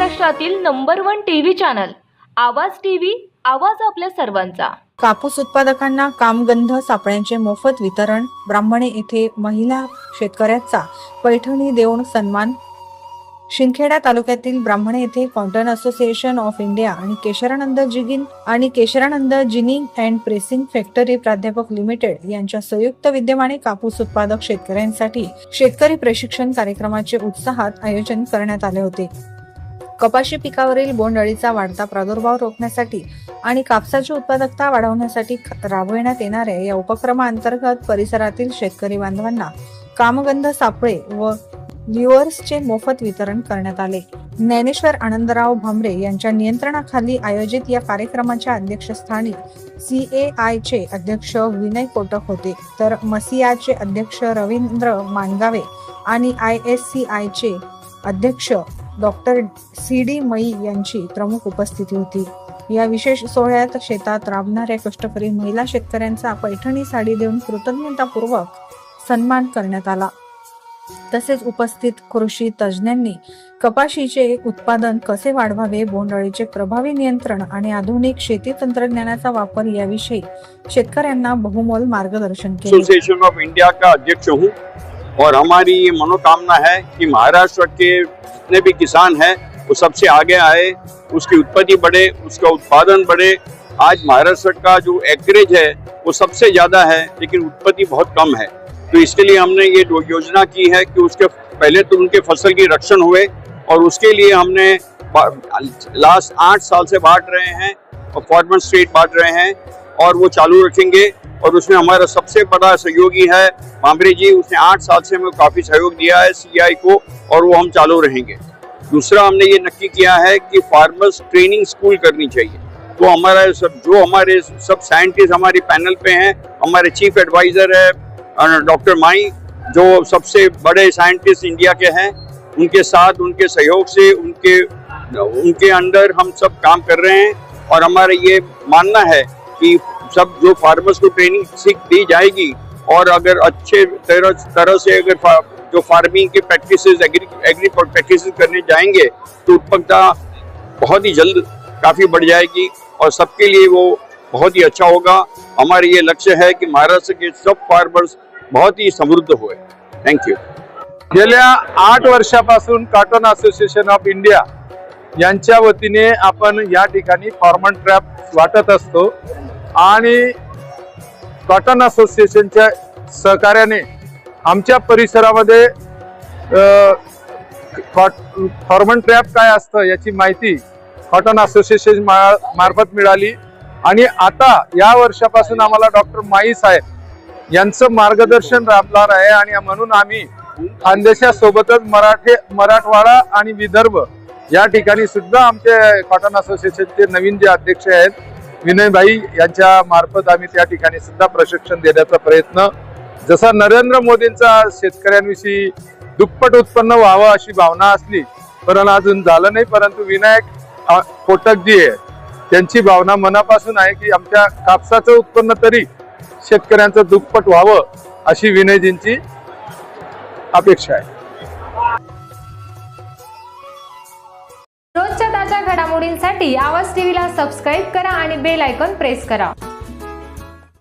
महाराष्ट्रातील number 1 TV channel आवाज TV, आवाज आपल्या सर्वांचा। कापूस उत्पादकांना कामगंध सापळ्यांचे मोफत वितरण। ब्राह्मणे येथे महिला शेतकऱ्याचा पैठणी देऊन सन्मान। शिंदखेडा तालुक्यातील ब्राह्मणे येथे कॉटन असोसिएशन ऑफ इंडिया आणि केशरानंद जिनिंग अँड प्रेसिंग फॅक्टरी प्राध्यापक लिमिटेड यांच्या संयुक्त विद्यमाने कापूस उत्पादक शेतकऱ्यांसाठी शेतकरी प्रशिक्षण कार्यक्रमाचे उत्साहात आयोजन करण्यात आले होते। कपाशी पिकावरील बोंडअळीचा वाढता प्रादुर्भाव रोखण्यासाठी आणि कापसाची उत्पादकता वाढवण्यासाठी राबविण्यात येणाऱ्या या उपक्रमाअंतर्गत परिसरातील शेतकरी बांधवांना कामगंध सापळे व व्ह्युअर्सचे मोफत वितरण करण्यात आले। ज्ञानेश्वर आनंदराव भामरे यांच्या नियंत्रणाखाली आयोजित या कार्यक्रमाच्या अध्यक्षस्थानी CAI चे अध्यक्ष विनय कोटक होते, तर मसियाचे अध्यक्ष रवींद्र मानगावे आणि ISCI चे अध्यक्ष डॉक्टर CD मई यांची प्रमुख उपस्थिती होती। या विशेष सोहळ्यात शेतात राबणाऱ्या कष्टकरी महिला शेतकऱ्यांचा पैठणी साडी देऊन कृतज्ञतापूर्वक सन्मान करण्यात आला। तसेच उपस्थित कृषी तज्ज्ञांनी कपाशीचे उत्पादन कसे वाढवावे, बोंडअळीचे प्रभावी नियंत्रण आणि आधुनिक शेती तंत्रज्ञानाचा वापर याविषयी शेतकऱ्यांना बहुमोल मार्गदर्शन केले। एसोसिएशन ऑफ इंडिया का अध्यक्ष हूँ और हमारी ये मनोकामना है कि महाराष्ट्र के जितने भी किसान हैं वो सबसे आगे आए, उसकी उत्पत्ति बढ़े, उसका उत्पादन बढ़े। आज महाराष्ट्र का जो एकरेज है वो सबसे ज्यादा है, लेकिन उत्पत्ति बहुत कम है। तो इसके लिए हमने ये योजना की है कि उसके पहले तो उनके फसल की रक्षण हुए, और उसके लिए हमने लास्ट 8 साल से बांट रहे हैं और फार्मर स्टेट बांट रहे हैं, और वो चालू रखेंगे। और उसमें हमारा सबसे बड़ा सहयोगी है भामरे जी, उसने 8 साल से हमें काफी सहयोग दिया है CI को, और वो हम चालू रहेंगे। दूसरा हमने ये नक्की किया है कि फार्मर्स ट्रेनिंग स्कूल करनी चाहिए। तो हमारे सब साइंटिस्ट हमारे पैनल पे हैं। हमारे चीफ एडवाइजर है डॉक्टर माई, जो सबसे बड़े साइंटिस्ट इंडिया के हैं। उनके साथ, उनके सहयोग से, उनके अंडर हम सब काम कर रहे हैं। और हमारा ये मानना है कि सब जो फार्मर्स को ट्रेनिंग सीख दी जाएगी, और अगर अच्छे तरह से अगर जो फार्मिंग के प्रैक्टिसेस, एग्री प्रैक्टिसेस करने जाएंगे, तो उत्पादकता बहुत ही जल्द काफी बढ़ जाएगी और सबके लिए वो बहुत ही अच्छा होगा। हमारे ये लक्ष्य है कि महाराष्ट्र के सब फार्मर्स बहुत ही समृद्ध हुए। Thank you. गेल्या 8 वर्षापासून कॉटन असोसिएशन ऑफ इंडिया यांच्या वतीने आपण या ठिकाणी फार्मर ट्रॅप वाटत असतो, आणि कॉटन असोसिएशनच्या सहकार्याने आमच्या परिसरामध्ये फार्मर ट्रॅप काय असतं याची माहिती कॉटन असोसिएशन मार्फत मिळाली। आणि आता या वर्षापासून आम्हाला डॉक्टर माई साहेब यांचं मार्गदर्शन लाभणार आहे, आणि म्हणून आम्ही खानदेशासोबतच मराठवाडा आणि विदर्भ या ठिकाणी सुद्धा आमचे कॉटन असोसिएशनचे नवीन जे अध्यक्ष आहेत विनय भाई यांच्या मार्फत आम्ही त्या ठिकाणी सुद्धा प्रशिक्षण देण्याचा प्रयत्न, जसा नरेंद्र मोदींचा शेतकऱ्यांविषयी दुप्पट उत्पन्न व्हावं अशी भावना असली, पण अजून झालं नाही, परंतु विनायक कोटकजी आहे त्यांची भावना मनापासून आहे की आमच्या कापसाचं उत्पन्न तरी शेतकऱ्यांचं दुप्पट व्हावं अशी विनयजींची अपेक्षा आहे। रोजच्या ताज्या घडामोडींसाठी आवाज टीव्हीला सबस्क्राईब करा आणि बेल आयकॉन प्रेस करा।